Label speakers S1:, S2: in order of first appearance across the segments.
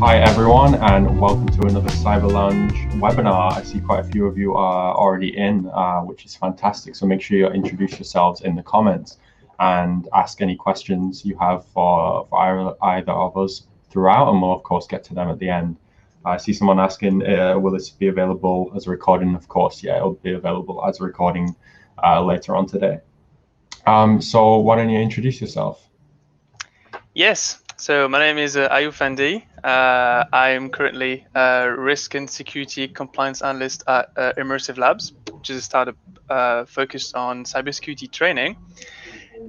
S1: Hi everyone, and welcome to another Cyber Lounge webinar. I see quite a few of you are already in, which is fantastic. So make sure you introduce yourselves in the comments and ask any questions you have for either of us throughout, and we'll of course get to them at the end. I see someone asking, will this be available as a recording? Of course, yeah, it'll be available as a recording later on today. So why don't you introduce yourself?
S2: Yes, so my name is Ayoub Fandi. I am currently a Risk and Security Compliance Analyst at Immersive Labs, which is a startup focused on cybersecurity training.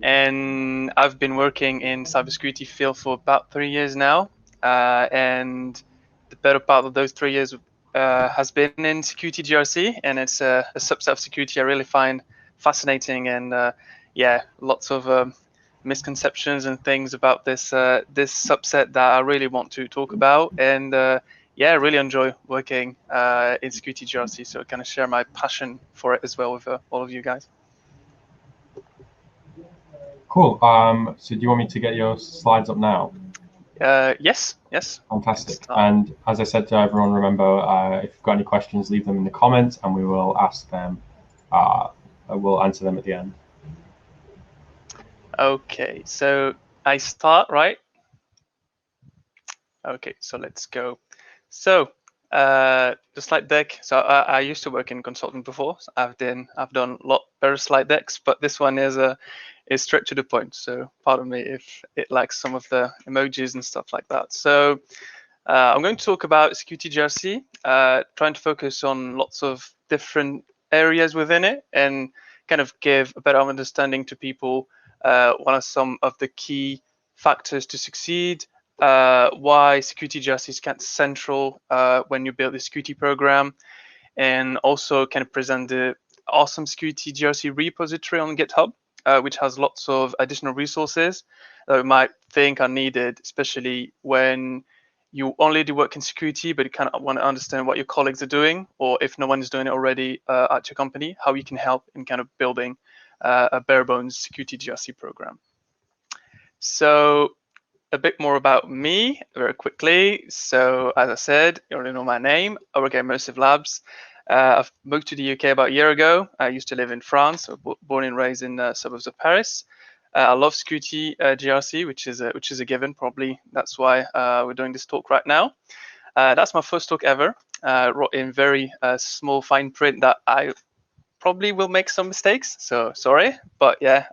S2: And I've been working in cybersecurity field for about 3 years now. And the better part of those 3 years has been in security GRC, and it's a subset of security I really find fascinating. And yeah, lots of misconceptions and things about this this subset that I really want to talk about. And yeah, I really enjoy working in security GRC, so I kind of share my passion for it as well with all of you guys.
S1: Cool. So do you want me to get your slides up now?
S2: Yes.
S1: Fantastic. And as I said to everyone, remember, if you've got any questions, leave them in the comments and we will ask them. We'll answer them at the end.
S2: Okay, so I start, right? Okay, so let's go. So the slide deck. So I used to work in consulting before. So I've done a lot better slide decks, but this one is straight to the point. So pardon me if it lacks some of the emojis and stuff like that. So I'm going to talk about security GRC, trying to focus on lots of different areas within it and kind of give a better understanding to people. What are some of the key factors to succeed? Why security GRC is kind of central when you build a security program, and also kind of present the awesome-security-GRC repository on GitHub, which has lots of additional resources that we might think are needed, especially when you only do work in security, but you kind of want to understand what your colleagues are doing, or if no one is doing it already at your company, how you can help in kind of building a bare bones security GRC program. So a bit more about me very quickly. So as I said, you already know my name. I work at Immersive Labs. I've moved to the UK about a year ago. I used to live in France, so born and raised in the suburbs of Paris. I love security GRC, which is a given. Probably that's why we're doing this talk right now. That's my first talk ever. Wrote in very small fine print that I probably will make some mistakes. So sorry, but yeah,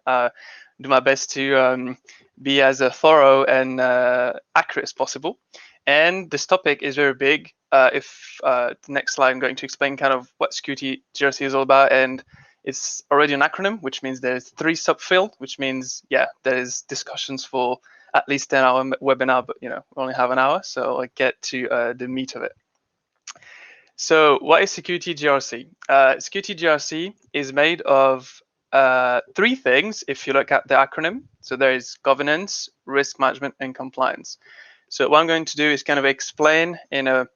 S2: do my best to be as thorough and accurate as possible. And this topic is very big. If the next slide, I'm going to explain kind of what security GRC is all about, and it's already an acronym, which means there's 3 subfields, which means, yeah, there's discussions for at least 10-hour webinar, but we only have an hour, so I get to the meat of it. So what is security GRC? Security GRC is made of 3 things if you look at the acronym. So there is governance, risk management, and compliance. So what I'm going to do is kind of explain in a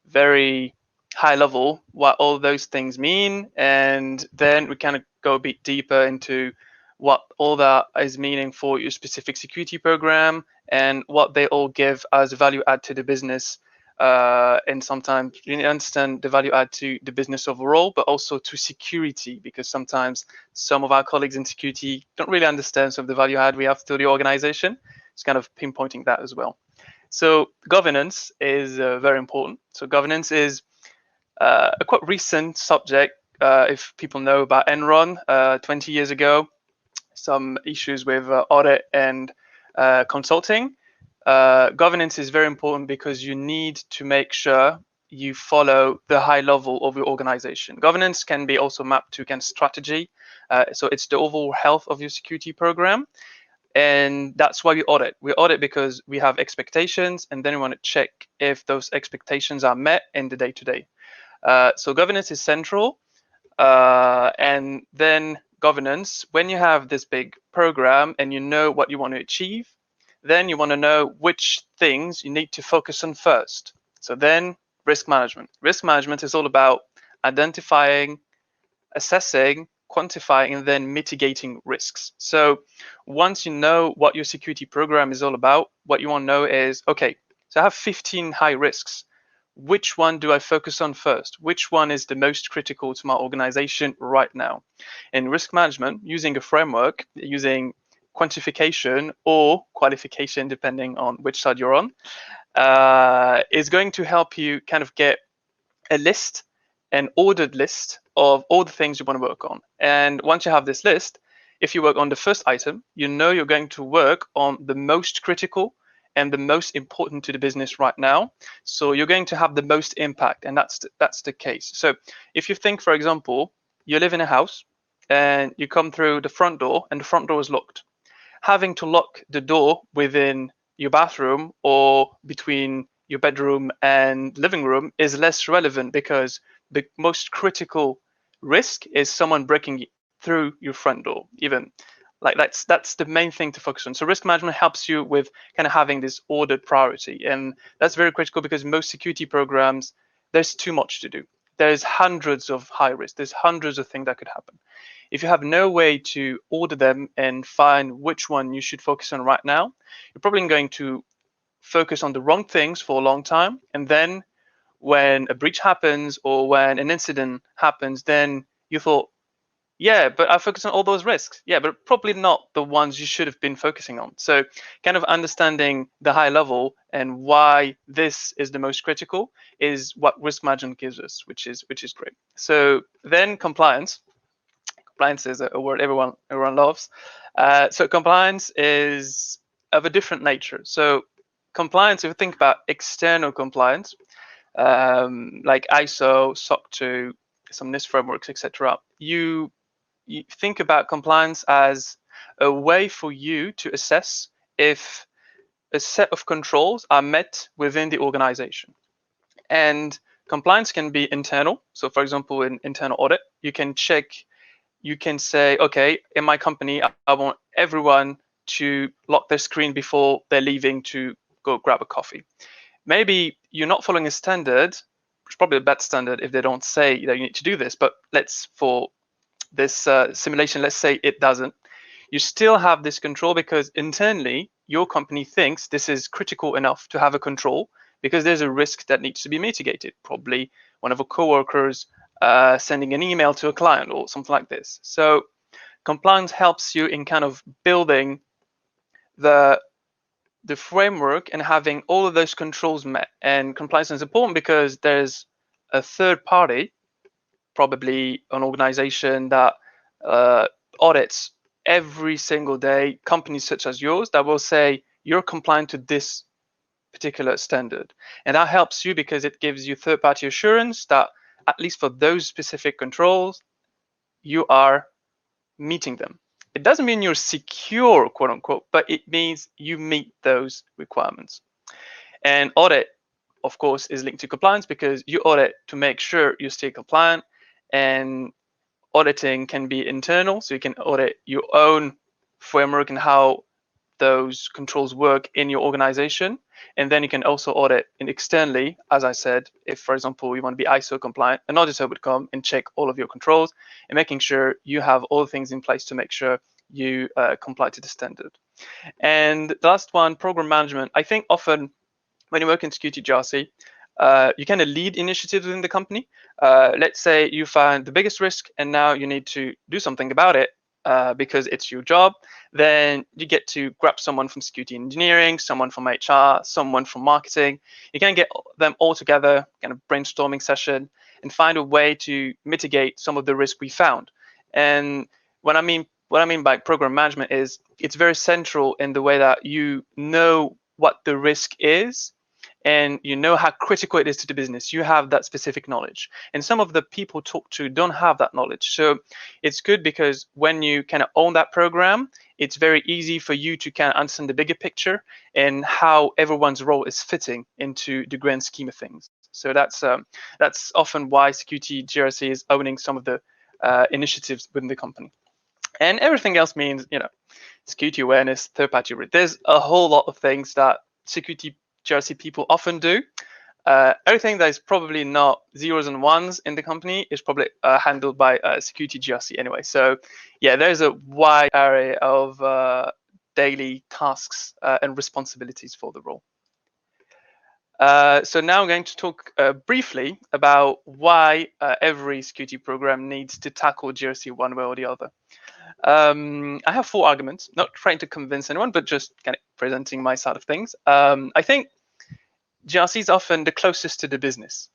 S2: very high level what all those things mean, and then we kind of go a bit deeper into what all that is meaning for your specific security program and what they all give as a value add to the business. And sometimes you need to understand the value add to the business overall, but also to security, because sometimes some of our colleagues in security don't really understand some of the value add we have to the organization. It's kind of pinpointing that as well. So governance is very important. So governance is a quite recent subject. If people know about Enron 20 years ago, some issues with audit and consulting. Governance is very important because you need to make sure you follow the high level of your organization. Governance can be also mapped to kind of strategy. So it's the overall health of your security program. And that's why we audit. We audit because we have expectations, and then we want to check if those expectations are met in the day-to-day. So governance is central. And then governance, when you have this big program and you know what you want to achieve, then you want to know which things you need to focus on first. So then risk management. Risk management is all about identifying, assessing, quantifying, and then mitigating risks. So once you know what your security program is all about, what you want to know is, okay, So I have 15 high risks. Which one do I focus on first? Which one is the most critical to my organization right now? In risk management, using a framework, using quantification or qualification, depending on which side you're on, is going to help you kind of get a list, an ordered list of all the things you want to work on. And once you have this list, if you work on the first item, you know you're going to work on the most critical and the most important to the business right now. So you're going to have the most impact, and that's the case. So if you think, for example, you live in a house and you come through the front door and the front door is locked. Having to lock the door within your bathroom or between your bedroom and living room is less relevant, because the most critical risk is someone breaking through your front door. Even like that's the main thing to focus on. So risk management helps you with kind of having this ordered priority, and that's very critical because most security programs, there's too much to do. There's hundreds of high risk. There's hundreds of things that could happen. If you have no way to order them and find which one you should focus on right now, you're probably going to focus on the wrong things for a long time. And then when a breach happens or when an incident happens, then you thought, yeah, but I focus on all those risks. Yeah, but probably not the ones you should have been focusing on. So kind of understanding the high level and why this is the most critical is what risk management gives us, which is great. So then compliance. Compliance is a word everyone loves. So compliance is of a different nature. So compliance, if you think about external compliance, like ISO, SOC 2, some NIST frameworks, etc., you think about compliance as a way for you to assess if a set of controls are met within the organization. And compliance can be internal. So for example, in internal audit, you can check, you can say, okay, in my company, I want everyone to lock their screen before they're leaving to go grab a coffee. Maybe you're not following a standard, which is probably a bad standard if they don't say that you need to do this, but for this simulation, let's say it doesn't. You still have this control because internally your company thinks this is critical enough to have a control because there's a risk that needs to be mitigated. Probably one of our coworkers sending an email to a client or something like this. So compliance helps you in kind of building the framework and having all of those controls met. And compliance is important because there's a third party, probably an organization that audits every single day, companies such as yours, that will say you're compliant to this particular standard. And that helps you because it gives you third-party assurance that at least for those specific controls, you are meeting them. It doesn't mean you're secure, quote unquote, but it means you meet those requirements. And audit, of course, is linked to compliance because you audit to make sure you stay compliant. And auditing can be internal, so you can audit your own framework and how those controls work in your organization. And then you can also audit externally, as I said, if, for example, you want to be ISO compliant, an auditor would come and check all of your controls and making sure you have all the things in place to make sure you comply to the standard. And the last one, program management. I think often when you work in security GRC, you kind of lead initiatives within the company. Let's say you find the biggest risk and now you need to do something about it because it's your job. Then you get to grab someone from security engineering, someone from HR, someone from marketing. You can get them all together, kind of brainstorming session, and find a way to mitigate some of the risk we found. And what I mean by program management is it's very central in the way that you know what the risk is and you know how critical it is to the business. You have that specific knowledge. And some of the people talk to don't have that knowledge. So it's good because when you kind of own that program, it's very easy for you to kind of understand the bigger picture and how everyone's role is fitting into the grand scheme of things. So that's often why security GRC is owning some of the initiatives within the company. And everything else means, security awareness, third-party risk. There's a whole lot of things that security GRC people often do. Everything that is probably not zeros and ones in the company is probably handled by security GRC anyway. So yeah, there's a wide array of daily tasks and responsibilities for the role. So now I'm going to talk briefly about why every security program needs to tackle GRC one way or the other. I have 4 arguments, not trying to convince anyone, but just kind of presenting my side of things. I think GRC is often the closest to the business.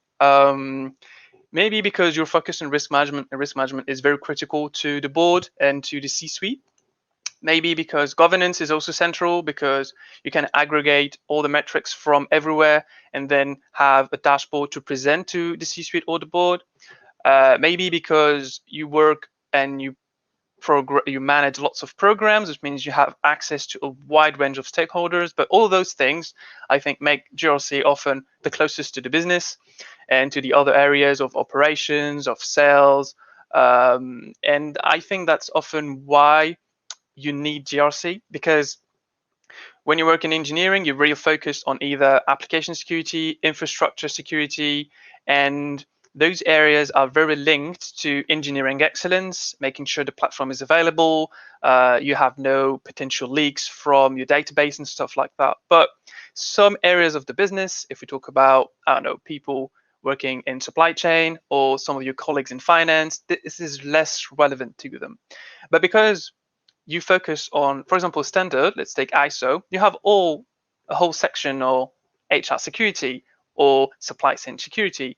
S2: Maybe because you're focused on risk management, and risk management is very critical to the board and to the C-suite. Maybe because governance is also central, because you can aggregate all the metrics from everywhere and then have a dashboard to present to the C-suite or the board. Maybe because you work and you manage lots of programs, which means you have access to a wide range of stakeholders. But all those things, I think, make GRC often the closest to the business and to the other areas of operations, of sales. And I think that's often why you need GRC, because when you work in engineering, you're really focused on either application security, infrastructure security, and those areas are very linked to engineering excellence, making sure the platform is available, you have no potential leaks from your database and stuff like that. But some areas of the business, if we talk about, I don't know, people working in supply chain or some of your colleagues in finance, this is less relevant to them. But because you focus on, for example, standard, let's take ISO, you have a whole section or HR security or supply chain security.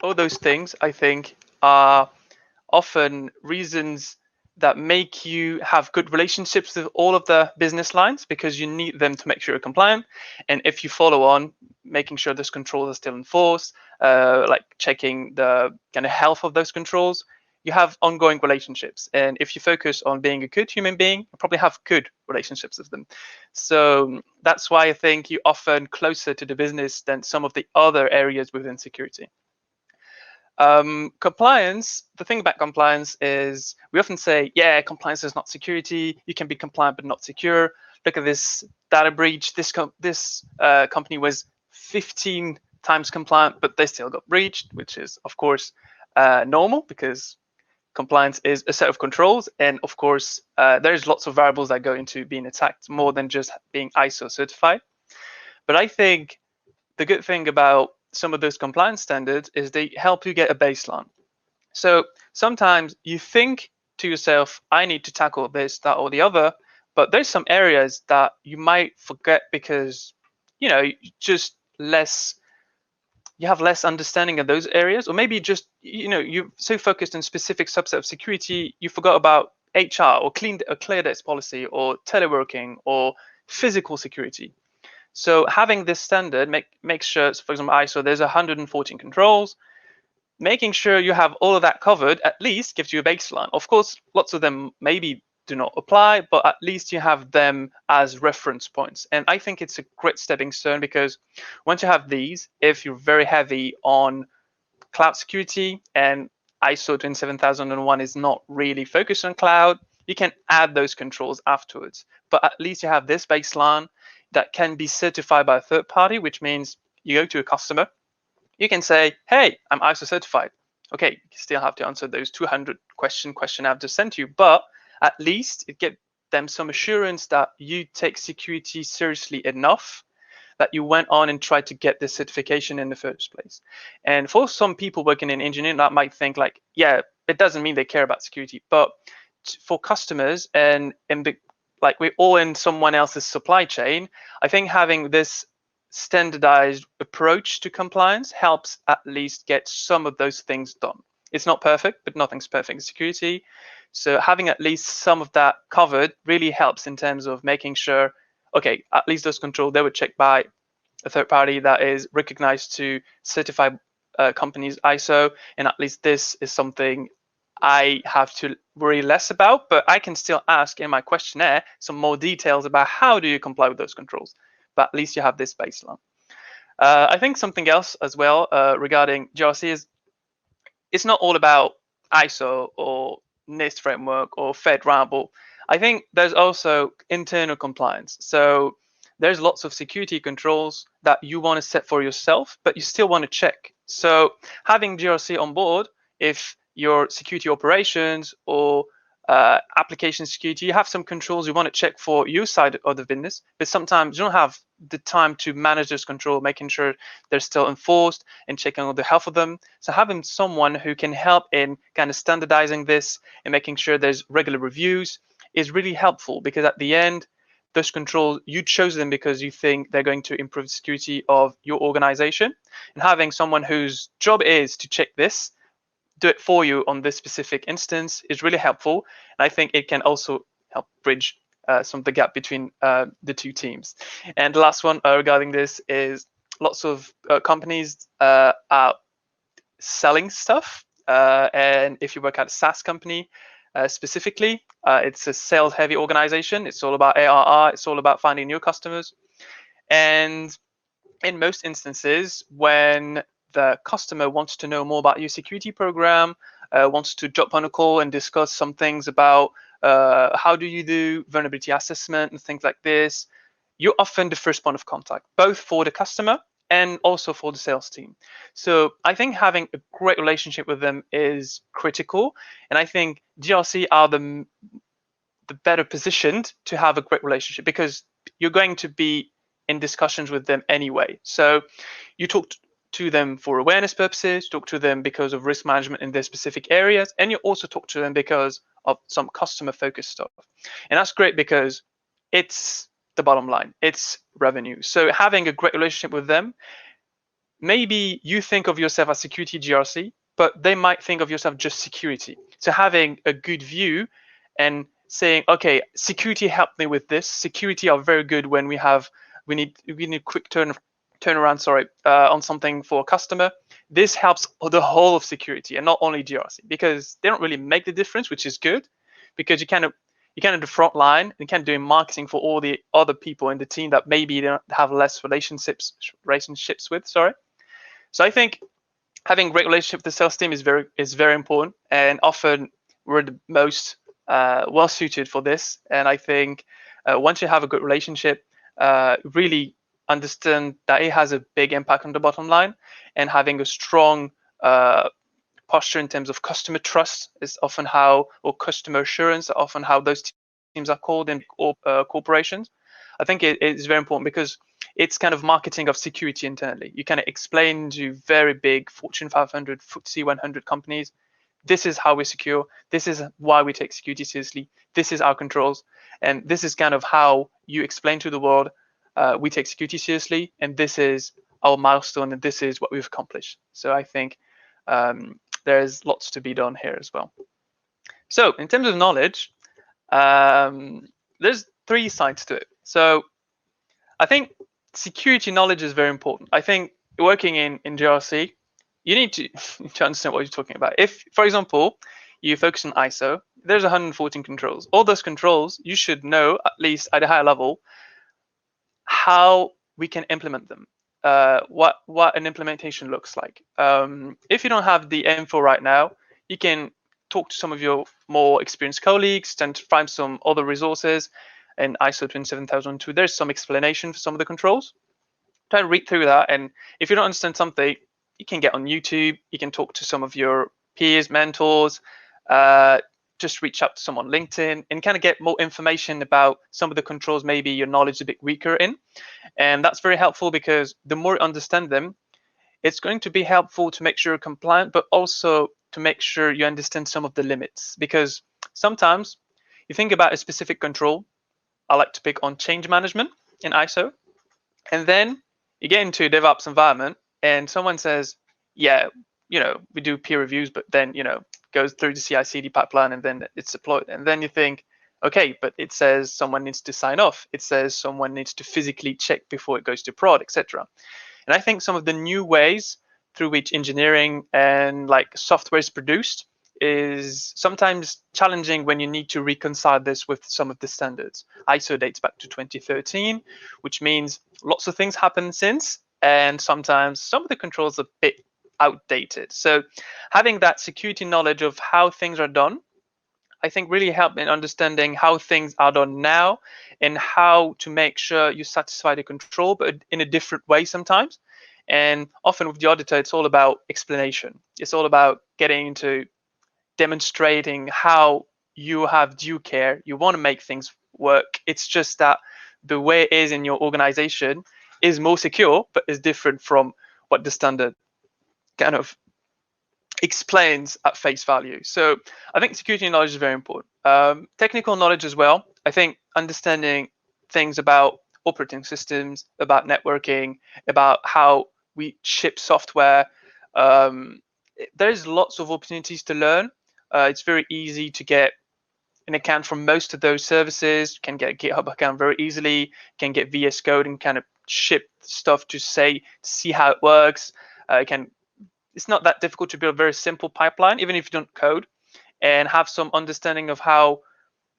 S2: All those things, I think, are often reasons that make you have good relationships with all of the business lines, because you need them to make sure you're compliant. And if you follow on, making sure those controls are still enforced, like checking the kind of health of those controls, you have ongoing relationships. And if you focus on being a good human being, you probably have good relationships with them. So that's why I think you're often closer to the business than some of the other areas within security. Compliance, the thing about compliance is we often say, yeah, compliance is not security. You can be compliant but not secure. Look at this data breach. This company was 15 times compliant, but they still got breached, which is, of course, normal, because compliance is a set of controls. And of course, there's lots of variables that go into being attacked, more than just being ISO certified. But I think the good thing about some of those compliance standards is they help you get a baseline. So sometimes you think to yourself, I need to tackle this, that, or the other, but there's some areas that you might forget because, you know, you have less understanding of those areas, or maybe just, you know, you're so focused on specific subset of security, you forgot about HR or clear desk policy or teleworking or physical security. So having this standard makes sure, for example, ISO, there's 114 controls. Making sure you have all of that covered at least gives you a baseline. Of course, lots of them maybe do not apply, but at least you have them as reference points. And I think it's a great stepping stone, because once you have these, if you're very heavy on cloud security and ISO 27001 is not really focused on cloud, you can add those controls afterwards. But at least you have this baseline that can be certified by a third party, which means you go to a customer, you can say, hey, I'm ISO certified. Okay, you still have to answer those 200 question I've just sent you, but at least it gives them some assurance that you take security seriously enough that you went on and tried to get this certification in the first place. And for some people working in engineering, that might think like, yeah, it doesn't mean they care about security, but for customers and like we're all in someone else's supply chain, I think having this standardized approach to compliance helps at least get some of those things done. It's not perfect, but nothing's perfect in security. So having at least some of that covered really helps in terms of making sure, okay, at least those controls, they were checked by a third party that is recognized to certify companies ISO, and at least this is something I have to worry less about, but I can still ask in my questionnaire some more details about how do you comply with those controls. But at least you have this baseline. I think something else as well regarding GRC is it's not all about ISO or NIST framework or FedRAMP. I think there's also internal compliance. So there's lots of security controls that you want to set for yourself, but you still want to check. So having GRC on board, if your security operations or application security, you have some controls you want to check for your side of the business, but sometimes you don't have the time to manage those controls, making sure they're still enforced and checking on the health of them. So having someone who can help in kind of standardizing this and making sure there's regular reviews is really helpful, because at the end, those controls, you chose them because you think they're going to improve the security of your organization. And having someone whose job is to check this, do it for you on this specific instance, is really helpful. And I think it can also help bridge some of the gap between the two teams. And the last one regarding this is lots of companies are selling stuff. And if you work at a SaaS company, specifically, it's a sales-heavy organization. It's all about ARR. It's all about finding new customers. And in most instances, when the customer wants to know more about your security program, wants to jump on a call and discuss some things about how do you do vulnerability assessment and things like this, you're often the first point of contact, both for the customer and also for the sales team. So I think having a great relationship with them is critical. And I think GRC are the better positioned to have a great relationship, because you're going to be in discussions with them anyway. So you talk to them for awareness purposes, talk to them because of risk management in their specific areas, and you also talk to them because of some customer focused stuff. And that's great because it's the bottom line, it's revenue. So having a great relationship with them, maybe you think of yourself as security GRC, but they might think of yourself just security. So having a good view and saying, okay, security helped me with this. Security are very good when we need quick turnaround, on something for a customer. This helps the whole of security and not only GRC, because they don't really make the difference, which is good, because you kind of the front line and kind of doing marketing for all the other people in the team that maybe they don't have less relationships with. So I think having a great relationship with the sales team is very important, and often we're the most well suited for this. And I think once you have a good relationship, really understand that it has a big impact on the bottom line, and having a strong posture in terms of customer trust is often how, or customer assurance, are often how those teams are called in corporations. I think it is very important, because it's kind of marketing of security internally. You kind of explain to very big Fortune 500, FTSE 100 companies, this is how we secure, this is why we take security seriously, this is our controls, and this is kind of how you explain to the world we take security seriously, and this is our milestone, and this is what we've accomplished. So I think there's lots to be done here as well. So in terms of knowledge, there's 3 sides to it. So I think security knowledge is very important. I think working in GRC, you need to understand what you're talking about. If, for example, you focus on ISO, there's 114 controls. All those controls, you should know, at least at a higher level, how we can implement them, what an implementation looks like. If you don't have the info right now, you can talk to some of your more experienced colleagues and find some other resources. In ISO 27002, there's some explanation for some of the controls. Try and read through that, and if you don't understand something, you can get on YouTube, you can talk to some of your peers, mentors, just reach out to someone on LinkedIn and kind of get more information about some of the controls maybe your knowledge is a bit weaker in. And that's very helpful, because the more you understand them, it's going to be helpful to make sure you're compliant, but also to make sure you understand some of the limits. Because sometimes you think about a specific control, I like to pick on change management in ISO, and then you get into a DevOps environment and someone says, yeah, we do peer reviews, but then, goes through the CI/CD pipeline and then it's deployed. And then you think, okay, but it says someone needs to sign off. It says someone needs to physically check before it goes to prod, etc. And I think some of the new ways through which engineering and software is produced is sometimes challenging when you need to reconcile this with some of the standards. ISO dates back to 2013, which means lots of things happened since, and sometimes some of the controls are a bit outdated. So having that security knowledge of how things are done, I think really help in understanding how things are done now and how to make sure you satisfy the control, but in a different way sometimes. And often with the auditor, it's all about explanation. It's all about getting into demonstrating how you have due care, you want to make things work. It's just that the way it is in your organization is more secure, but is different from what the standard kind of explains at face value. So I think security knowledge is very important. Technical knowledge as well. I think understanding things about operating systems, about networking, about how we ship software. There's lots of opportunities to learn. It's very easy to get an account from most of those services, can get a GitHub account very easily, can get VS Code and kind of ship stuff to see how it works. It's not that difficult to build a very simple pipeline, even if you don't code, and have some understanding of how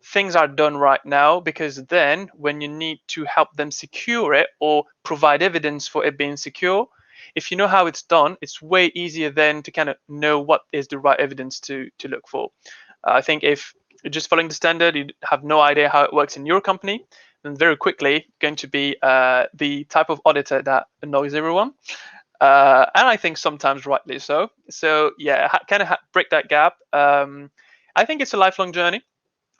S2: things are done right now, because then when you need to help them secure it or provide evidence for it being secure, if you know how it's done, it's way easier then to kind of know what is the right evidence to look for. I think if you're just following the standard, you have no idea how it works in your company, then very quickly going to be the type of auditor that annoys everyone. And I think sometimes rightly so. So yeah, kind of break that gap. I think it's a lifelong journey.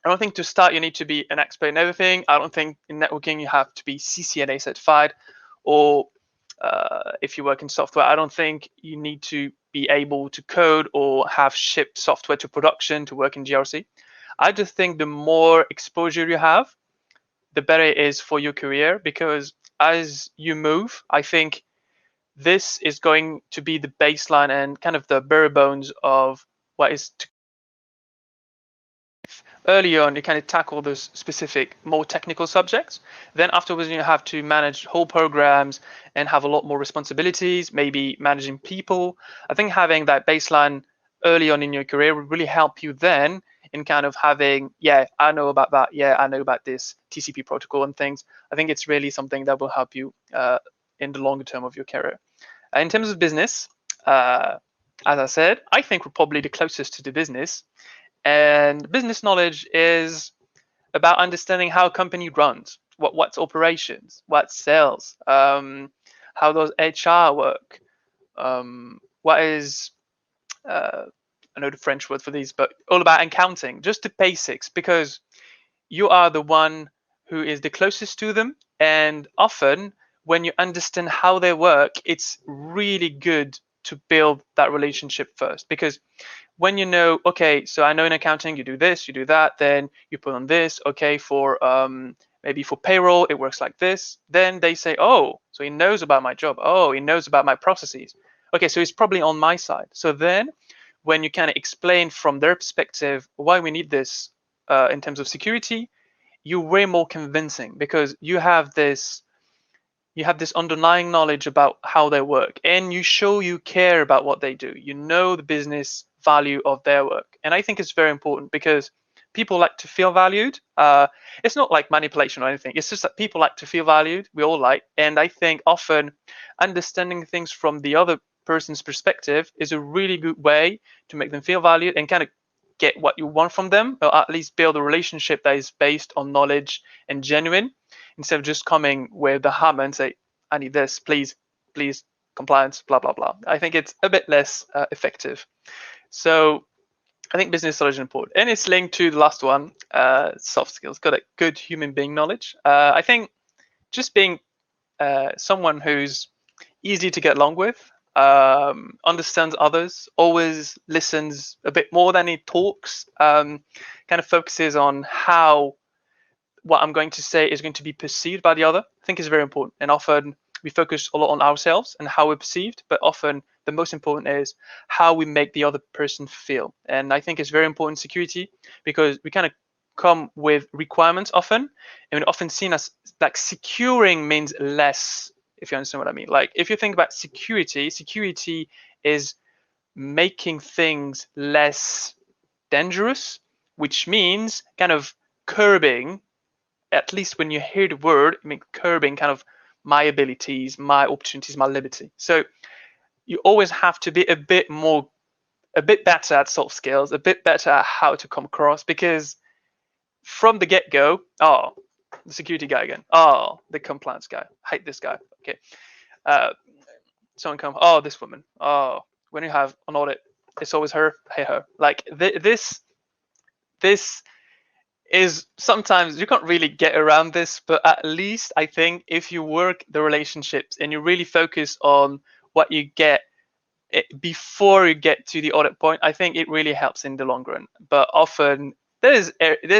S2: I don't think to start you need to be an expert in everything. I don't think in networking you have to be CCNA certified, or if you work in software, I don't think you need to be able to code or have shipped software to production to work in GRC. I just think the more exposure you have, the better it is for your career, because as you move, I think this is going to be the baseline and kind of the bare bones of what is to. Early on, you kind of tackle those specific, more technical subjects. Then afterwards, you have to manage whole programs and have a lot more responsibilities, maybe managing people. I think having that baseline early on in your career would really help you then in kind of having, yeah, I know about that. Yeah, I know about this TCP protocol and things. I think it's really something that will help you in the longer term of your career. In terms of business, as I said, I think we're probably the closest to the business. And business knowledge is about understanding how a company runs, what's operations, what's sales, how does HR work, what is, I know the French word for these, but all about accounting, just the basics, because you are the one who is the closest to them. And often when you understand how they work, it's really good to build that relationship first, because when you know, okay, so I know in accounting you do this, you do that, then you put on this, okay, for maybe for payroll it works like this, then they say, oh, so he knows about my job, oh, he knows about my processes, okay, so he's probably on my side. So then when you kind of explain from their perspective why we need this in terms of security, you're way more convincing, because you have this underlying knowledge about how they work, and you show you care about what they do. You know the business value of their work. And I think it's very important, because people like to feel valued. It's not like manipulation or anything. It's just that people like to feel valued. We all like. And I think often understanding things from the other person's perspective is a really good way to make them feel valued and kind of get what you want from them, or at least build a relationship that is based on knowledge and genuine, instead of just coming with the hammer and say, I need this, please, compliance, blah, blah, blah. I think it's a bit less effective. So I think business knowledge is important. And it's linked to the last one, soft skills, got a good human being knowledge. I think just being someone who's easy to get along with, understands others, always listens a bit more than he talks, kind of focuses on how what I'm going to say is going to be perceived by the other, I think is very important. And often we focus a lot on ourselves and how we're perceived, but often the most important is how we make the other person feel. And I think it's very important in security, because we kind of come with requirements often, and we're often seen as like securing means less, if you understand what I mean. Like if you think about security, security is making things less dangerous, which means kind of curbing, at least when you hear the word, I mean curbing kind of my abilities, my opportunities, my liberty. So you always have to be a bit better at soft skills, a bit better at how to come across, because from the get-go, oh, the security guy again, oh, the compliance guy, I hate this guy, okay. Someone come, oh, this woman, oh, when you have an audit, it's always her, hey her. Like this this is sometimes you can't really get around this, but at least I think if you work the relationships and you really focus on what you get before you get to the audit point, I think it really helps in the long run. But often there's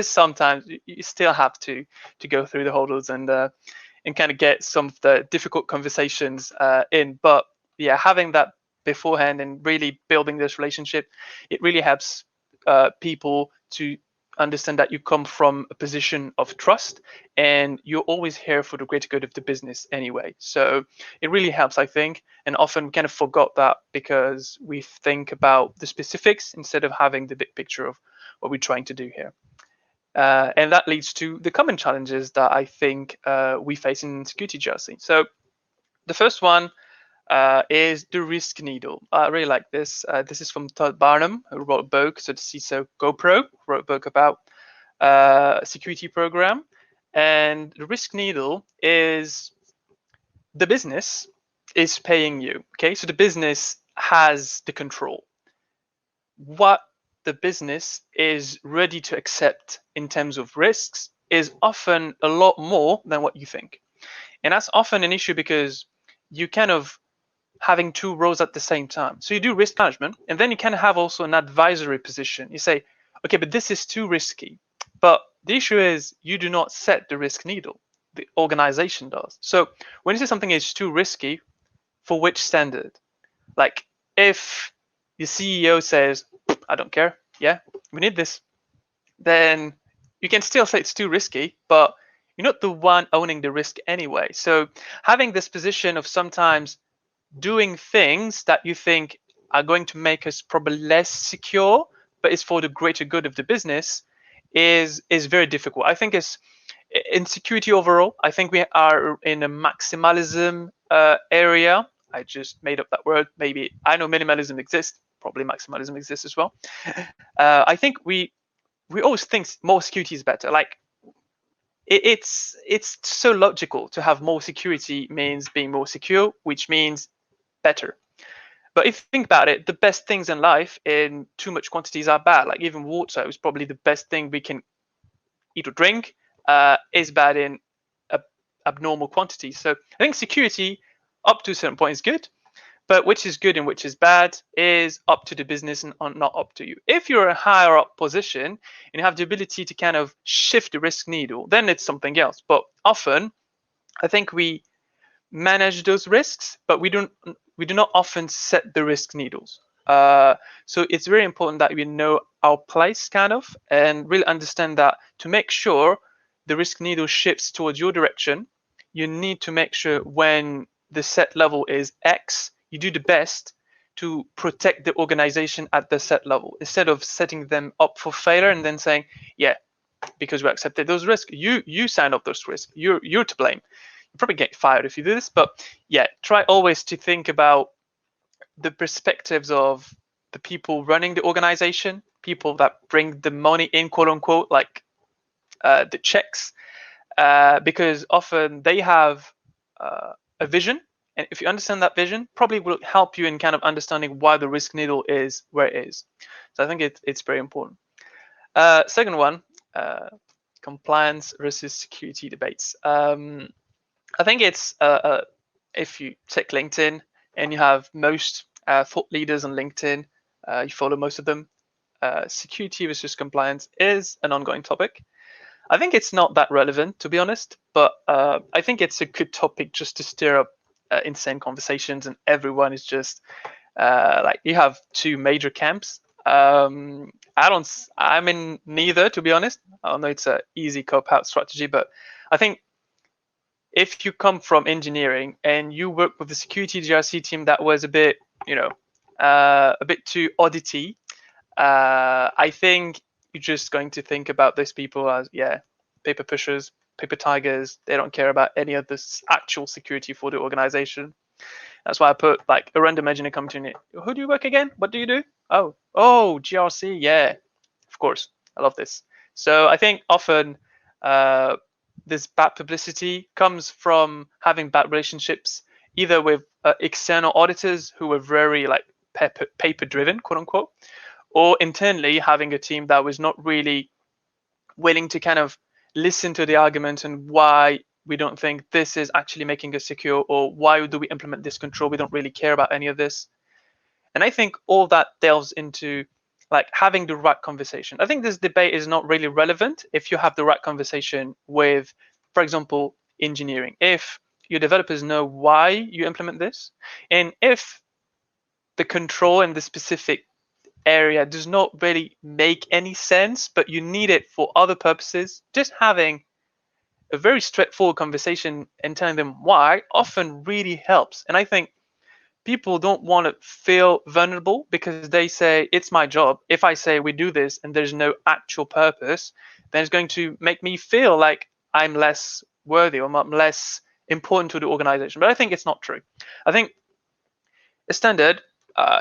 S2: sometimes you still have to go through the hurdles and kind of get some of the difficult conversations in. But yeah, having that beforehand and really building this relationship, it really helps people to understand that you come from a position of trust and you're always here for the greater good of the business anyway. So it really helps, I think. And often we kind of forgot that because we think about the specifics instead of having the big picture of what we're trying to do here. And that leads to the common challenges that I think we face in security GRC. So the first one is the risk needle. I really like this. This is from Todd Barnum, who wrote a book, so the CISO GoPro, wrote a book about security program. And the risk needle is the business is paying you, okay? So the business has the control. What the business is ready to accept in terms of risks is often a lot more than what you think. And that's often an issue because you kind of having two roles at the same time. So you do risk management, and then you can have also an advisory position. You say, okay, but this is too risky. But the issue is you do not set the risk needle. The organization does. So when you say something is too risky, for which standard? Like if the CEO says, I don't care, yeah, we need this, then you can still say it's too risky, but you're not the one owning the risk anyway. So having this position of sometimes doing things that you think are going to make us probably less secure, but it's for the greater good of the business, is very difficult. I think it's in security overall. I think we are in a maximalism area. I just made up that word. Maybe I know minimalism exists. Probably maximalism exists as well. I think we always think more security is better. Like it's so logical to have more security means being more secure, which means better. But if you think about it, the best things in life in too much quantities are bad. Like even water is probably the best thing we can eat or drink, is bad in abnormal quantities. So I think security up to a certain point is good, but which is good and which is bad is up to the business and not up to you. If you're a higher up position and you have the ability to kind of shift the risk needle, then it's something else. But often, I think we manage those risks, but we do not often set the risk needles. So it's very important that we know our place kind of and really understand that to make sure the risk needle shifts towards your direction, you need to make sure when the set level is X, you do the best to protect the organization at the set level instead of setting them up for failure and then saying, yeah, because we accepted those risks, you signed up those risks, you're to blame. You probably get fired if you do this, but yeah, try always to think about the perspectives of the people running the organization, people that bring the money in, quote unquote, like the checks, because often they have a vision. And if you understand that vision, probably will help you in kind of understanding why the risk needle is where it is. So I think it's very important. Second one, compliance versus security debates. I think it's if you check LinkedIn and you have most thought leaders on LinkedIn, you follow most of them, security versus compliance is an ongoing topic. I think it's not that relevant, to be honest, but I think it's a good topic just to stir up insane conversations, and everyone is just like, you have two major camps. I'm in neither, to be honest. I know it's an easy cop-out strategy, but I think if you come from engineering and you work with the security GRC team that was a bit, a bit too audity, I think you're just going to think about those people as, yeah, paper pushers, paper tigers. They don't care about any of this actual security for the organization. That's why I put like a random engineer coming to me. Who do you work again? What do you do? Oh, GRC. Yeah, of course. I love this. So I think often this bad publicity comes from having bad relationships, either with external auditors who were very like paper driven, quote unquote, or internally having a team that was not really willing to kind of listen to the argument and why we don't think this is actually making us secure, or why do we implement this control? We don't really care about any of this. And I think all that delves into like having the right conversation. I think this debate is not really relevant if you have the right conversation with, for example, engineering. If your developers know why you implement this, and if the control in the specific area does not really make any sense, but you need it for other purposes, just having a very straightforward conversation and telling them why often really helps. And I think people don't want to feel vulnerable because they say, it's my job. If I say we do this and there's no actual purpose, then it's going to make me feel like I'm less worthy or I'm less important to the organization. But I think it's not true. I think a standard,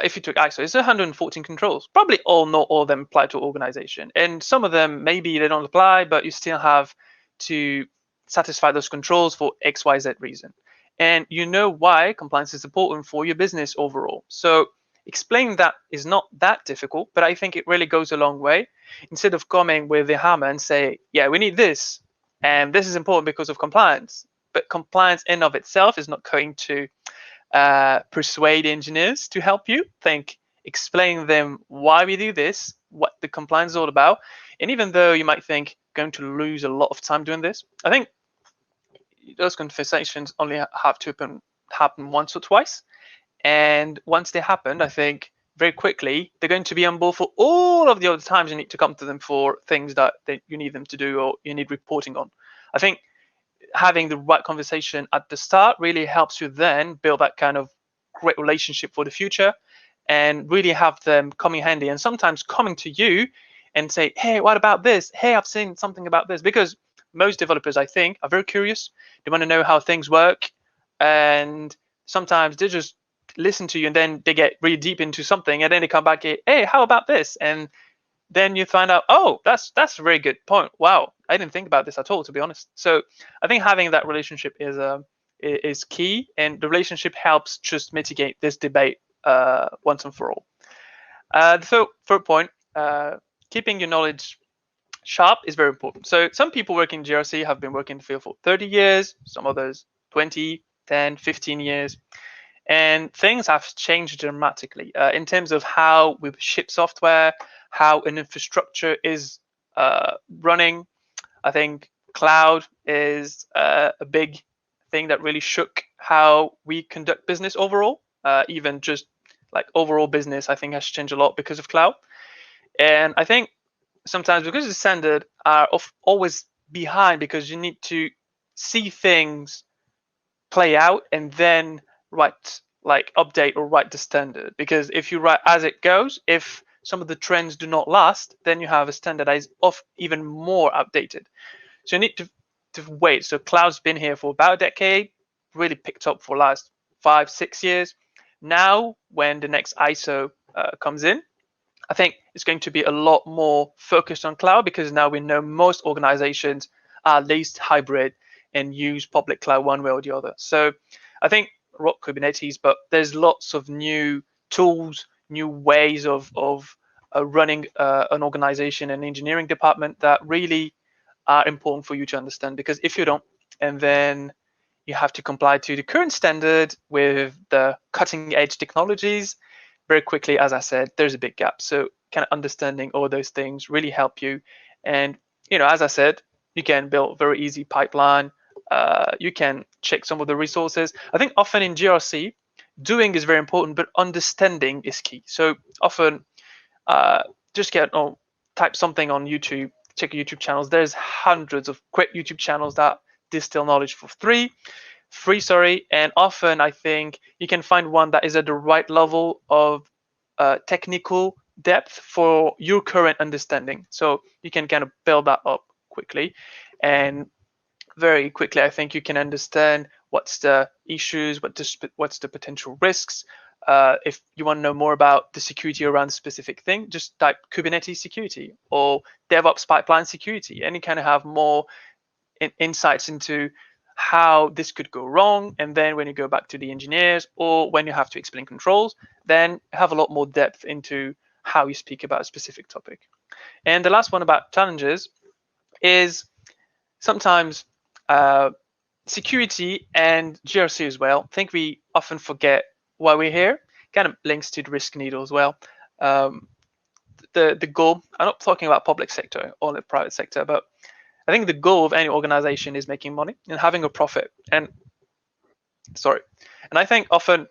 S2: if you took ISO, it's 114 controls. Probably not all of them apply to organization. And some of them, maybe they don't apply, but you still have to satisfy those controls for X, Y, Z reason. And you know why compliance is important for your business overall. So explaining that is not that difficult, but I think it really goes a long way. Instead of coming with the hammer and say, yeah, we need this, and this is important because of compliance. But compliance in of itself is not going to persuade engineers to help you. Think, explain them why we do this, what the compliance is all about. And even though you might think going to lose a lot of time doing this, I think those conversations only have to happen once or twice. And once they happened, I think very quickly, they're going to be on board for all of the other times you need to come to them for things that you need them to do or you need reporting on. I think having the right conversation at the start really helps you then build that kind of great relationship for the future and really have them coming handy and sometimes coming to you and say, hey, what about this? Hey, I've seen something about this. Because most developers, I think, are very curious. They want to know how things work. And sometimes they just listen to you and then they get really deep into something and then they come back, hey, how about this? And then you find out, oh, that's a very good point. Wow, I didn't think about this at all, to be honest. So I think having that relationship is key, and the relationship helps just mitigate this debate once and for all. The third point, keeping your knowledge sharp is very important. So some people working in GRC have been working in the field for 30 years, some others 20, 10, 15 years. And things have changed dramatically in terms of how we ship software, how an infrastructure is running. I think cloud is a big thing that really shook how we conduct business overall. Even just like overall business, I think has changed a lot because of cloud. And I think sometimes because the standard are always behind because you need to see things play out and then write like update or write the standard. Because if you write as it goes, if some of the trends do not last, then you have a standard that is even more outdated. So you need to wait. So cloud's been here for about a decade, really picked up for the last 5-6 years. Now, when the next ISO comes in, I think it's going to be a lot more focused on cloud because now we know most organizations are at least hybrid and use public cloud one way or the other. So I think rock Kubernetes, but there's lots of new tools, new ways of running an organization and engineering department that really are important for you to understand. Because if you don't, and then you have to comply to the current standard with the cutting edge technologies, very quickly, as I said, there's a big gap. So kind of understanding all those things really help you. And, as I said, you can build very easy pipeline. You can check some of the resources. I think often in GRC, doing is very important, but understanding is key. So often just type something on YouTube, check YouTube channels. There's hundreds of great YouTube channels that distill knowledge for free, and often I think you can find one that is at the right level of technical depth for your current understanding. So you can kind of build that up quickly, and very quickly I think you can understand what's the issues, what's the potential risks. If you want to know more about the security around a specific thing, just type Kubernetes security or DevOps pipeline security, and you kind of have more insights into how this could go wrong. And then when you go back to the engineers or when you have to explain controls, then have a lot more depth into how you speak about a specific topic. And the last one about challenges is sometimes security and GRC as well. I think we often forget why we're here. Kind of links to the risk needle as well. The goal, I'm not talking about public sector or the private sector, but I think the goal of any organization is making money and having a profit. And I think often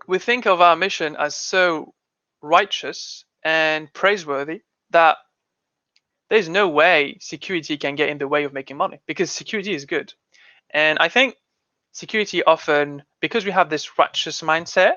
S2: we think of our mission as so righteous and praiseworthy that there's no way security can get in the way of making money, because security is good. And I think security often, because we have this righteous mindset,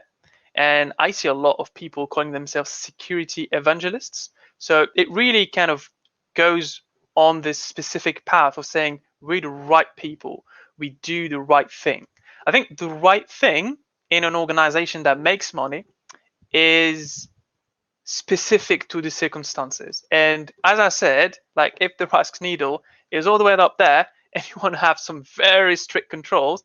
S2: and I see a lot of people calling themselves security evangelists. So it really kind of goes on this specific path of saying we're the right people, we do the right thing. I think the right thing in an organization that makes money is specific to the circumstances. And as I said, like if the risk needle is all the way up there and you want to have some very strict controls,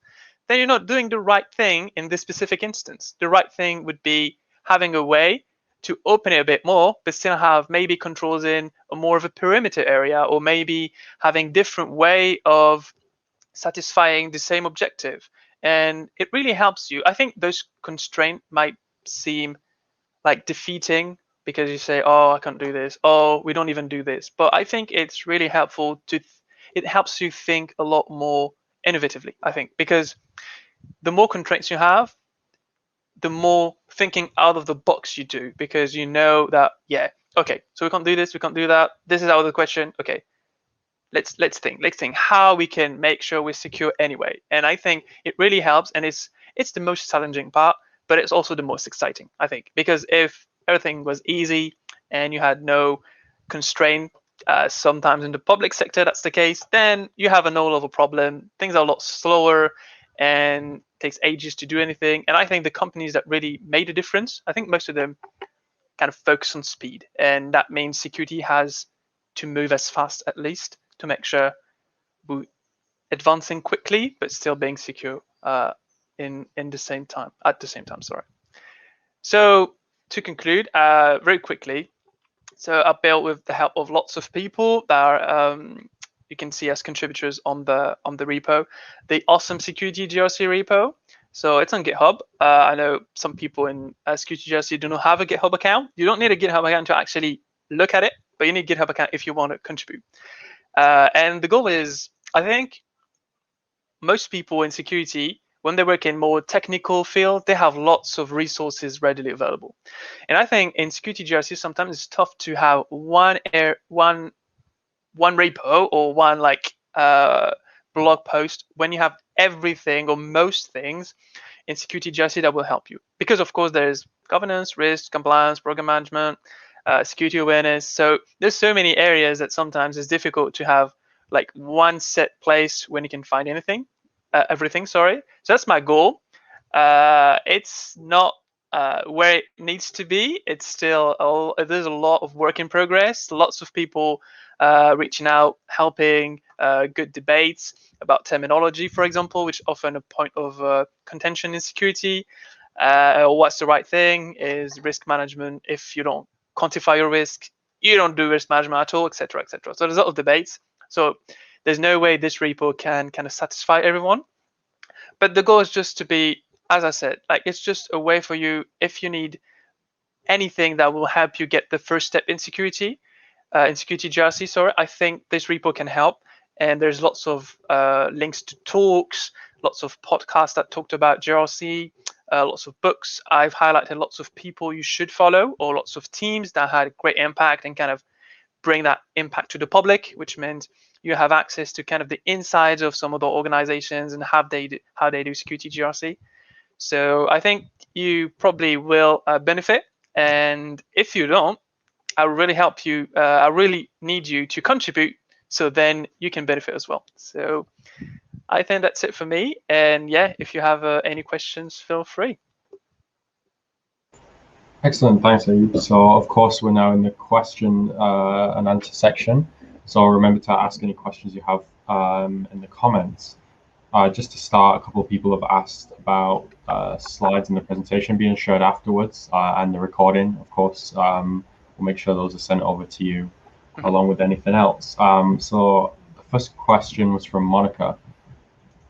S2: then you're not doing the right thing in this specific instance. The right thing would be having a way to open it a bit more, but still have maybe controls in a more of a perimeter area, or maybe having different way of satisfying the same objective. And it really helps you. I think those constraints might seem like defeating because you say, oh, I can't do this. Oh, we don't even do this. But I think it's really helpful it helps you think a lot more innovatively, I think, because the more constraints you have, the more thinking out of the box you do, because you know that, yeah, okay, so we can't do this, we can't do that. This is out of the question. Okay, let's think how we can make sure we're secure anyway. And I think it really helps, and it's the most challenging part, but it's also the most exciting, I think, because if everything was easy and you had no constraint, sometimes in the public sector that's the case, then you have a no-level problem. Things are a lot slower and takes ages to do anything. And I think the companies that really made a difference, I think most of them kind of focus on speed, and that means security has to move as fast, at least, to make sure we're advancing quickly but still being secure at the same time. So to conclude, very quickly, so I built with the help of lots of people that are you can see as contributors on the repo, the awesome-security-GRC repo. So it's on GitHub. I know some people in Security-GRC do not have a GitHub account. You don't need a GitHub account to actually look at it, but you need a GitHub account if you want to contribute. And the goal is, I think most people in security, when they work in more technical field, they have lots of resources readily available. And I think in Security-GRC, sometimes it's tough to have one repo or one blog post when you have everything or most things in Security-GRC that will help you. Because of course there's governance, risk, compliance, program management, security awareness. So there's so many areas that sometimes it's difficult to have like one set place when you can find everything. So that's my goal. It's not where it needs to be. It's still there's a lot of work in progress. Lots of people reaching out, helping, good debates about terminology, for example, which often a point of contention in security. What's the right thing? Is risk management? If you don't quantify your risk, you don't do risk management at all, etc., etc. So there's a lot of debates. So there's no way this repo can kind of satisfy everyone. But the goal is just to be, as I said, like it's just a way for you, if you need anything that will help you get the first step in security, in Security-GRC, I think this repo can help. And there's lots of links to talks, lots of podcasts that talked about GRC, lots of books. I've highlighted lots of people you should follow, or lots of teams that had great impact and kind of bring that impact to the public, which means you have access to kind of the insides of some of the organizations and how they do Security-GRC. So I think you probably will benefit. And if you don't, I really help you. I really need you to contribute, so then you can benefit as well. So I think that's it for me. And yeah, if you have any questions, feel free.
S1: Excellent, thanks, Ayoub. So of course, we're now in the question and answer section. So remember to ask any questions you have in the comments. Just to start, a couple of people have asked about slides in the presentation being shared afterwards, and the recording, of course. We'll make sure those are sent over to you along with anything else. So the first question was from Monica,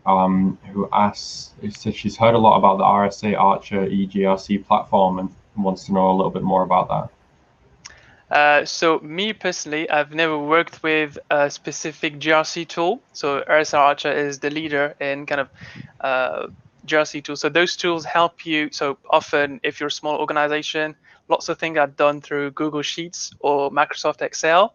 S1: who asks, said she's heard a lot about the RSA Archer eGRC platform and wants to know a little bit more about that.
S2: So me personally, I've never worked with a specific GRC tool. So RSA Archer is the leader in kind of GRC tools. So those tools help you. So often, if you're a small organization, lots of things are done through Google Sheets or Microsoft Excel.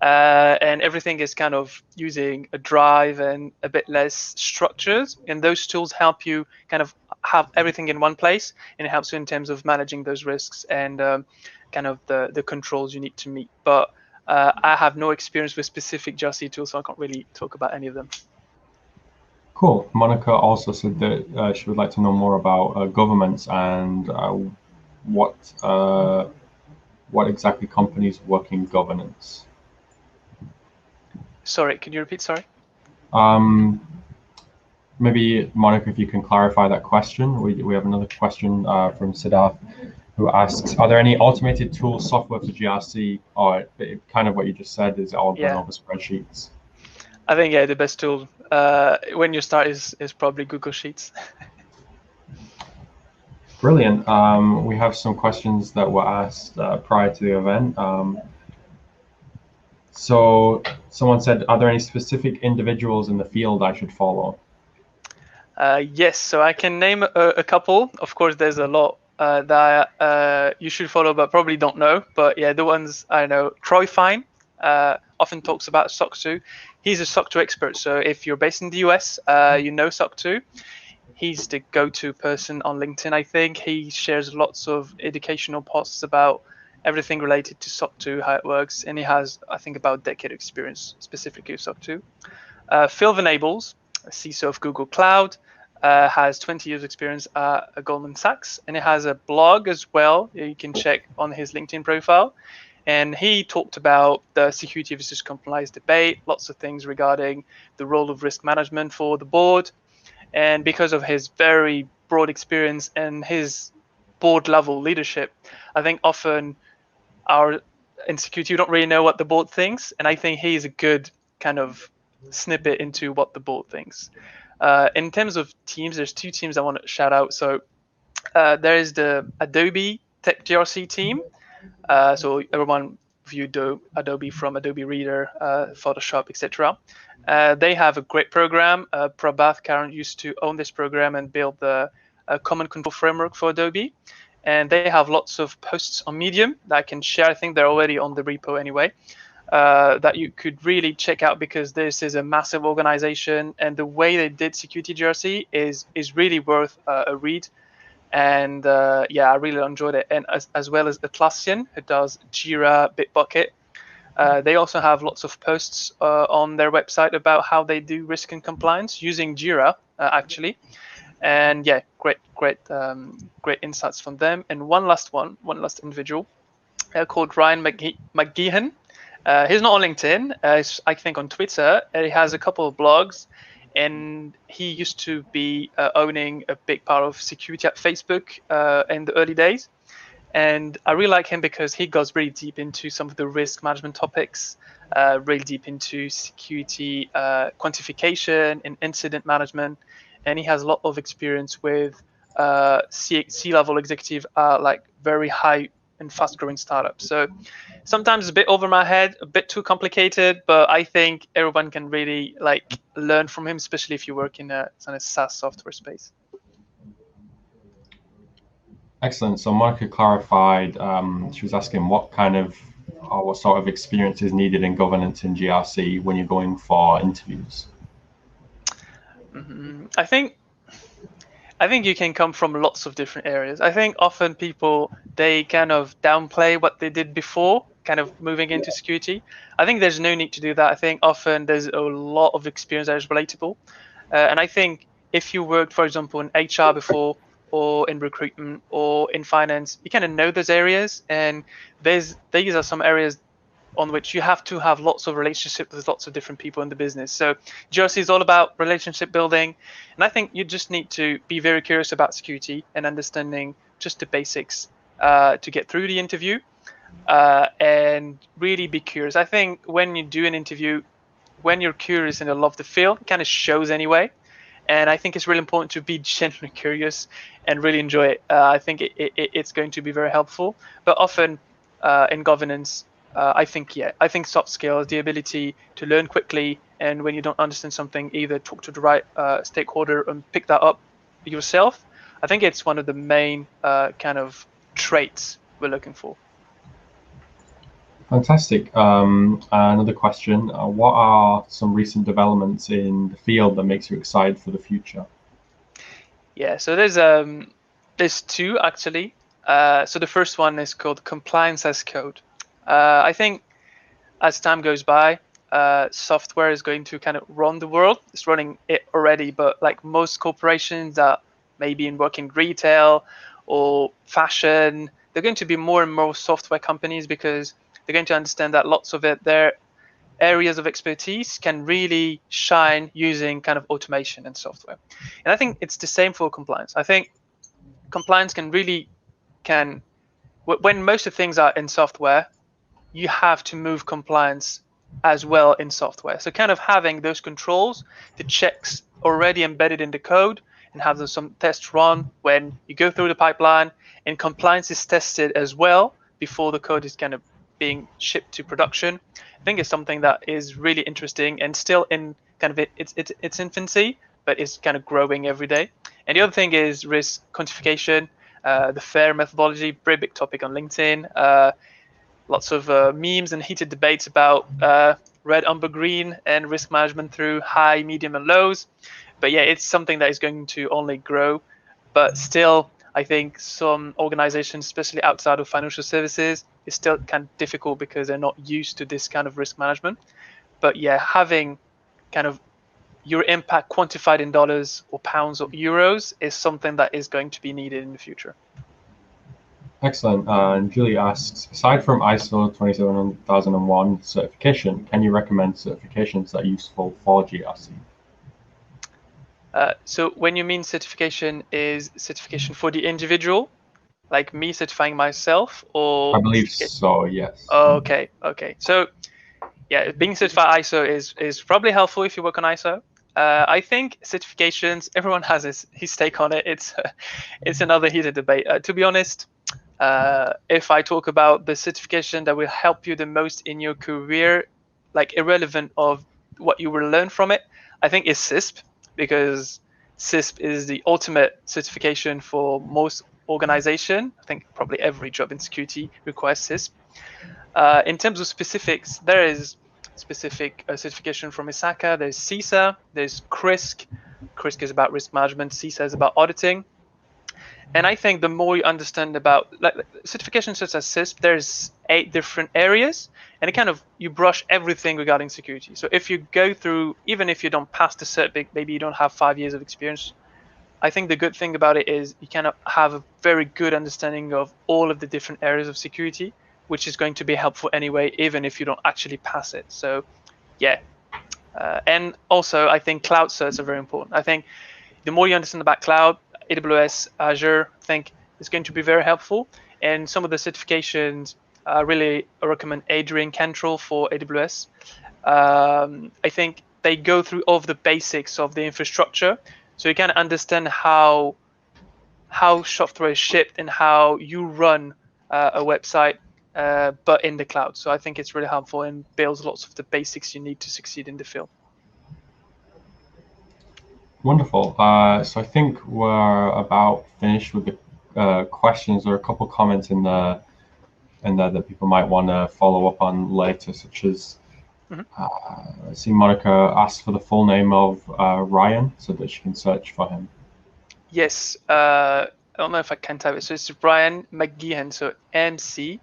S2: And everything is kind of using a drive and a bit less structured. And those tools help you kind of have everything in one place, and it helps you in terms of managing those risks and kind of the controls you need to meet. But I have no experience with specific GRC tools, so I can't really talk about any of them.
S1: Cool. Monica also said that she would like to know more about governments and what exactly companies work in governance.
S2: Sorry, can you repeat? Sorry.
S1: Maybe Monica, if you can clarify that question. We have another question from Siddharth, who asks, are there any automated tools, software for GRC, or kind of what you just said, is all done over spreadsheets?
S2: I think, the best tool when you start is probably Google Sheets.
S1: Brilliant. We have some questions that were asked prior to the event. So someone said, are there any specific individuals in the field I should follow?
S2: Yes, so I can name a couple. Of course, there's a lot that you should follow, but probably don't know. But yeah, the ones I know, Troy Fine often talks about SOC 2. He's a SOC 2 expert. So if you're based in the US, you know SOC 2. He's the go-to person on LinkedIn, I think. He shares lots of educational posts about everything related to SOC 2, how it works. And he has, I think, about a decade experience specifically with SOC 2. Phil Venables, CISO of Google Cloud, has 20 years experience at Goldman Sachs, and he has a blog as well. You can check on his LinkedIn profile. And he talked about the security versus compliance debate, lots of things regarding the role of risk management for the board. And because of his very broad experience and his board level leadership, I think often in security, you don't really know what the board thinks. And I think he is a good kind of snippet into what the board thinks. In terms of teams, there's two teams I want to shout out. So there is the Adobe Tech GRC team. So everyone viewed Adobe from Adobe Reader, Photoshop, etc. They have a great program. Prabhat Karan used to own this program and build the common control framework for Adobe. And they have lots of posts on Medium that I can share. I think they're already on the repo anyway. That you could really check out, because this is a massive organization, and the way they did security GRC is really worth a read. And yeah, I really enjoyed it. And as well as Atlassian, who does Jira, Bitbucket. They also have lots of posts on their website about how they do risk and compliance using Jira, actually. And yeah, great insights from them. And one last individual called Ryan McGeehan. He's not on LinkedIn. He's, I think, on Twitter. He has a couple of blogs, and he used to be owning a big part of security at Facebook in the early days. And I really like him because he goes really deep into some of the risk management topics, really deep into security quantification and incident management. And he has a lot of experience with C-level executive, like very high and fast-growing startups. So sometimes a bit over my head, a bit too complicated, but I think everyone can really learn from him, especially if you work in a SaaS software space.
S1: Excellent. So Monica clarified, she was asking what sort of experience is needed in governance in GRC when you're going for interviews.
S2: I think you can come from lots of different areas. I think often people, they kind of downplay what they did before, kind of moving into security. I think there's no need to do that. I think often there's a lot of experience that is relatable. And I think if you worked, for example, in HR before, or in recruitment, or in finance, you kind of know those areas. And these are some areas on which you have to have lots of relationships with lots of different people in the business. So GRC is all about relationship building. And I think you just need to be very curious about security and understanding just the basics to get through the interview, and really be curious. I think when you do an interview, when you're curious and you love the field, it kind of shows anyway. And I think it's really important to be genuinely curious and really enjoy it. I think it's going to be very helpful. But often in governance, I think soft skills, the ability to learn quickly, and when you don't understand something, either talk to the right stakeholder and pick that up yourself. I think it's one of the main kind of traits we're looking for.
S1: Fantastic. Another question. What are some recent developments in the field that makes you excited for the future?
S2: Yeah, so there's two actually. So the first one is called compliance as code. I think as time goes by, software is going to kind of run the world. It's running it already, but like most corporations that maybe work in retail or fashion, they're going to be more and more software companies because they're going to understand that lots of their areas of expertise can really shine using kind of automation and software. And I think it's the same for compliance. I think compliance when most of things are in software, you have to move compliance as well in software. So kind of having those controls, the checks already embedded in the code, and have some tests run when you go through the pipeline, and compliance is tested as well before the code is kind of being shipped to production. I think it's something that is really interesting and still in kind of its infancy, but it's kind of growing every day. And the other thing is risk quantification, the FAIR methodology, very big topic on LinkedIn. Lots of memes and heated debates about red, amber, green, and risk management through high, medium, and lows. But yeah, it's something that is going to only grow. But still, I think some organizations, especially outside of financial services, is still kind of difficult because they're not used to this kind of risk management. But yeah, having kind of your impact quantified in dollars or pounds or euros is something that is going to be needed in the future.
S1: Excellent. And Julie asks, aside from ISO 27001 certification, can you recommend certifications that are useful for GRC?
S2: So when you mean certification, is certification for the individual, like me certifying myself, or?
S1: I believe so, yes.
S2: Okay. So yeah, being certified ISO is probably helpful if you work on ISO. I think certifications, everyone has his take on it. It's another heated debate. To be honest, if I talk about the certification that will help you the most in your career, like irrelevant of what you will learn from it, I think is CISSP, because CISSP is the ultimate certification for most organization. I think probably every job in security requires CISSP. In terms of specifics, there is specific certification from ISACA, there's CISA, there's CRISC. CRISC is about risk management, CISA is about auditing. And I think the more you understand about certifications such as CISSP, there's 8 different areas, and it kind of, you brush everything regarding security. So if you go through, even if you don't pass the cert, maybe you don't have 5 years of experience, I think the good thing about it is you kind of have a very good understanding of all of the different areas of security, which is going to be helpful anyway, even if you don't actually pass it. So yeah. And also, I think cloud certs are very important. I think the more you understand about cloud, AWS, Azure, I think is going to be very helpful. And some of the certifications, I really recommend Adrian Cantrell for AWS. I think they go through all of the basics of the infrastructure, so you can understand how software is shipped and how you run a website, but in the cloud. So I think it's really helpful and builds lots of the basics you need to succeed in the field.
S1: Wonderful. So I think we're about finished with the questions. There are a couple comments in there that people might want to follow up on later, such as, let's see, Monica asked for the full name of Ryan so that she can search for him.
S2: Yes. I don't know if I can type it. So it's Brian McGeehan. So McGeehan.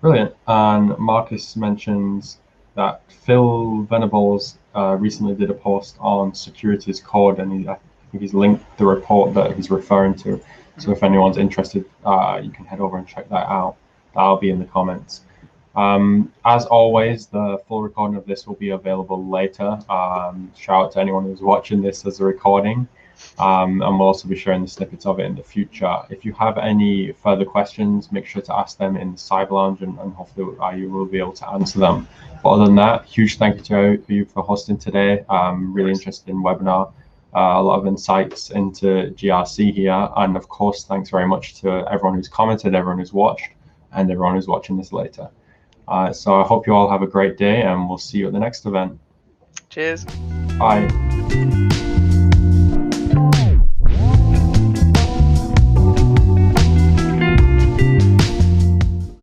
S1: Brilliant. And Marcus mentions that Phil Venables recently did a post on security's code, and I think he's linked the report that he's referring to. So if anyone's interested, you can head over and check that out. That'll be in the comments. As always, the full recording of this will be available later. Shout out to anyone who's watching this as a recording. And we'll also be sharing the snippets of it in the future. If you have any further questions, make sure to ask them in the Cyber Lounge, and hopefully you will be able to answer them. But other than that, huge thank you to you for hosting today. Really interesting webinar. A lot of insights into GRC here. And of course, thanks very much to everyone who's commented, everyone who's watched, and everyone who's watching this later. So I hope you all have a great day, and we'll see you at the next event.
S2: Cheers.
S1: Bye.